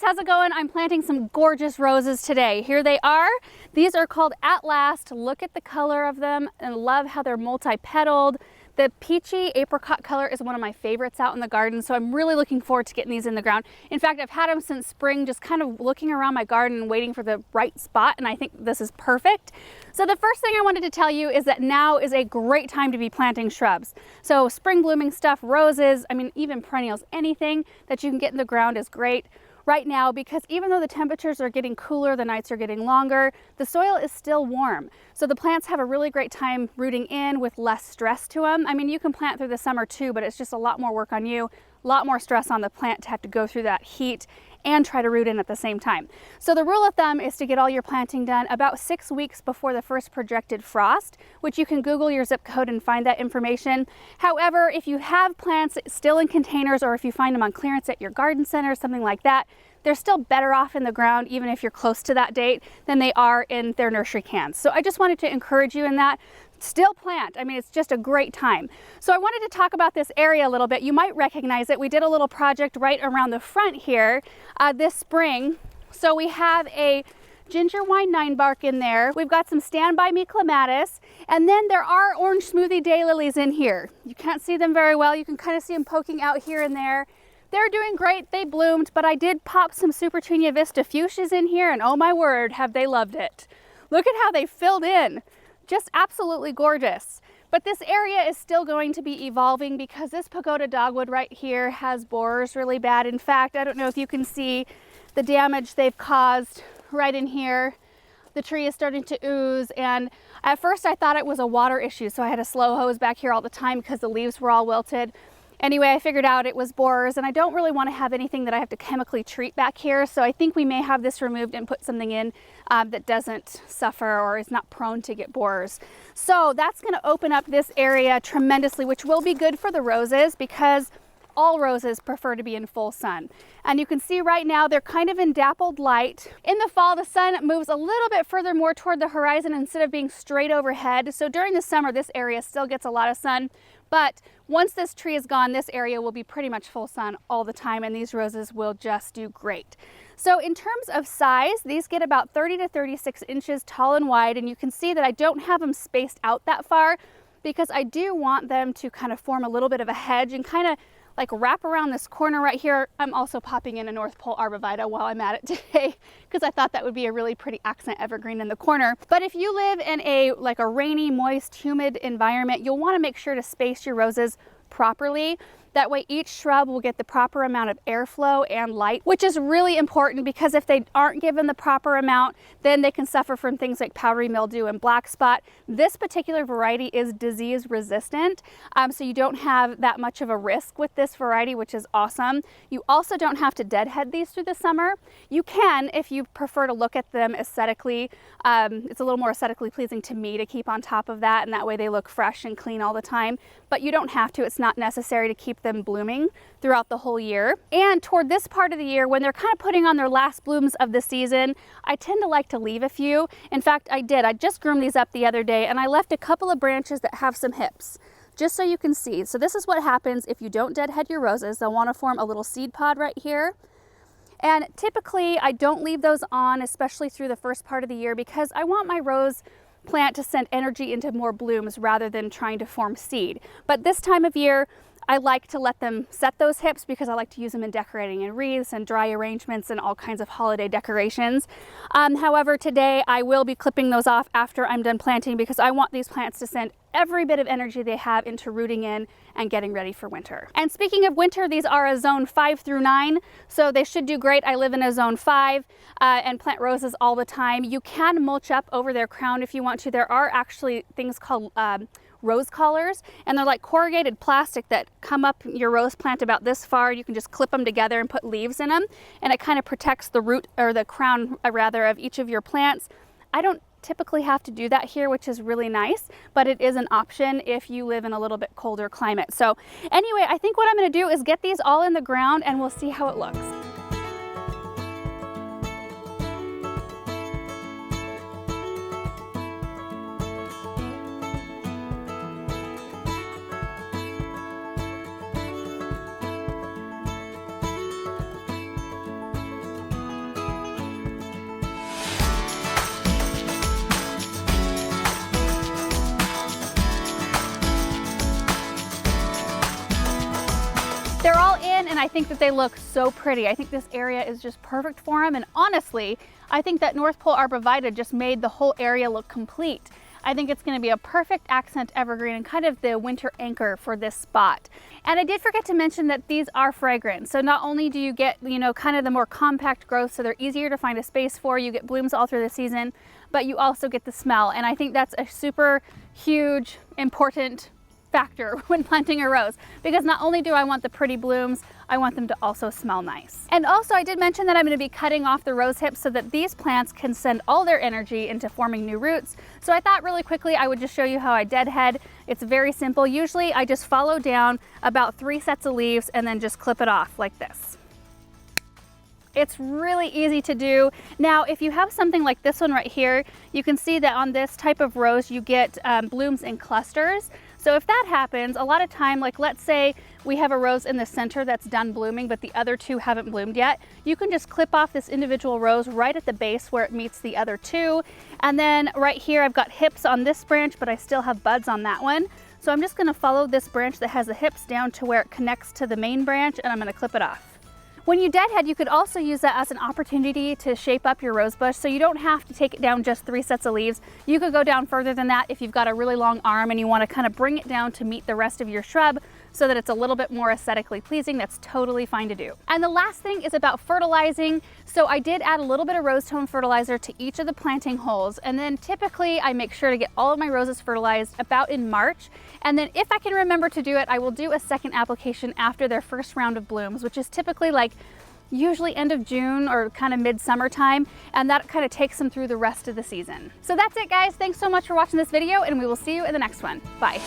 how's it going? I'm planting some gorgeous roses today. Here they are. These are called At Last. Look at the color of them and love how they're multi-petaled. The peachy apricot color is one of my favorites out in the garden, so I'm really looking forward to getting these in the ground. In fact, I've had them since spring, just kind of looking around my garden and waiting for the right spot, and I think this is perfect. So the first thing I wanted to tell you is that now is a great time to be planting shrubs. So spring blooming stuff, roses, I mean even perennials, anything that you can get in the ground is great right now, because even though the temperatures are getting cooler, the nights are getting longer, the soil is still warm. So the plants have a really great time rooting in with less stress to them. I mean, you can plant through the summer too, but it's just a lot more work on you, a lot more stress on the plant to have to go through that heat and try to root in at the same time. So the rule of thumb is to get all your planting done about 6 weeks before the first projected frost, which you can Google your zip code and find that information. However, if you have plants still in containers, or if you find them on clearance at your garden center, something like that, they're still better off in the ground, even if you're close to that date, than they are in their nursery cans. So I just wanted to encourage you in that. Still plant. I mean, it's just a great time. So I wanted to talk about this area a little bit. You might recognize it. We did a little project right around the front here this spring. So we have a ginger wine 9-bark in there. We've got some Stand By Me clematis, and then there are orange smoothie daylilies in here. You can't see them very well. You can kind of see them poking out here and there. They're doing great. They bloomed, but I did pop some Supertunia Vista fuchsias in here, and oh my word, have they loved it. Look at how they filled in. Just absolutely gorgeous. But this area is still going to be evolving, because this pagoda dogwood right here has borers really bad. In fact, I don't know if you can see the damage they've caused right in here. The tree is starting to ooze, and at first I thought it was a water issue, so I had a slow hose back here all the time because the leaves were all wilted. Anyway, I figured out it was borers, and I don't really want to have anything that I have to chemically treat back here, so I think we may have this removed and put something in that doesn't suffer or is not prone to get borers. So that's going to open up this area tremendously, which will be good for the roses, because all roses prefer to be in full sun. And you can see right now they're kind of in dappled light. In the fall, the sun moves a little bit further more toward the horizon instead of being straight overhead. So during the summer, this area still gets a lot of sun. But once this tree is gone, this area will be pretty much full sun all the time, and these roses will just do great. So in terms of size, these get about 30 to 36 inches tall and wide, and you can see that I don't have them spaced out that far, because I do want them to kind of form a little bit of a hedge and kind of like wrap around this corner right here. I'm also popping in a North Pole arborvitae while I'm at it today, because I thought that would be a really pretty accent evergreen in the corner. But if you live in a rainy, moist, humid environment, you'll want to make sure to space your roses properly. That way each shrub will get the proper amount of airflow and light, which is really important, because if they aren't given the proper amount, then they can suffer from things like powdery mildew and black spot. This particular variety is disease resistant, so you don't have that much of a risk with this variety, which is awesome. You also don't have to deadhead these through the summer. You can if you prefer to look at them aesthetically. It's a little more aesthetically pleasing to me to keep on top of that, and that way they look fresh and clean all the time. But you don't have to. It's not necessary to keep them blooming throughout the whole year. And toward this part of the year, when they're kind of putting on their last blooms of the season, I tend to like to leave a few. In fact, I just groomed these up the other day, and I left a couple of branches that have some hips, just so you can see. So this is what happens if you don't deadhead your roses. They'll want to form a little seed pod right here. And typically I don't leave those on, especially through the first part of the year, because I want my rose plant to send energy into more blooms rather than trying to form seed. But this time of year, I like to let them set those hips, because I like to use them in decorating in wreaths and dry arrangements and all kinds of holiday decorations. However, today I will be clipping those off after I'm done planting, because I want these plants to send every bit of energy they have into rooting in and getting ready for winter. And speaking of winter, these are a zone 5 through 9, so they should do great. I live in a zone 5 and plant roses all the time. You can mulch up over their crown if you want to. There are actually things called rose collars, and they're like corrugated plastic that come up your rose plant about this far. You can just clip them together and put leaves in them, and it kind of protects the root, or the crown rather, of each of your plants. I don't typically have to do that here, which is really nice, but it is an option if you live in a little bit colder climate. So anyway, I think what I'm going to do is get these all in the ground, and we'll see how it looks. and I think that they look so pretty. I think this area is just perfect for them, and honestly, I think that North Pole Arborvitae just made the whole area look complete. I think it's going to be a perfect accent evergreen and kind of the winter anchor for this spot. And I did forget to mention that these are fragrant. So not only do you get, you know, kind of the more compact growth, so they're easier to find a space for, you get blooms all through the season, but you also get the smell. And I think that's a super huge, important factor when planting a rose, because not only do I want the pretty blooms, I want them to also smell nice. And also I did mention that I'm going to be cutting off the rose hips so that these plants can send all their energy into forming new roots. So I thought really quickly I would just show you how I deadhead. It's very simple. Usually I just follow down about 3 sets of leaves and then just clip it off like this. It's really easy to do. Now, if you have something like this one right here, you can see that on this type of rose, you get blooms in clusters. So if that happens, a lot of time, like let's say we have a rose in the center that's done blooming, but the other 2 haven't bloomed yet, you can just clip off this individual rose right at the base where it meets the other 2. And then right here, I've got hips on this branch, but I still have buds on that one. So I'm just gonna follow this branch that has the hips down to where it connects to the main branch, and I'm gonna clip it off. When you deadhead, you could also use that as an opportunity to shape up your rose bush, so you don't have to take it down just 3 sets of leaves. You could go down further than that if you've got a really long arm and you want to kind of bring it down to meet the rest of your shrub so that it's a little bit more aesthetically pleasing. That's totally fine to do. And the last thing is about fertilizing. So I did add a little bit of rose tone fertilizer to each of the planting holes, and then typically I make sure to get all of my roses fertilized about in March. And then if I can remember to do it, I will do a second application after their first round of blooms, which is typically like usually end of June or kind of mid-summer time, and that kind of takes them through the rest of the season. So that's it, guys. Thanks so much for watching this video, and we will see you in the next one. Bye.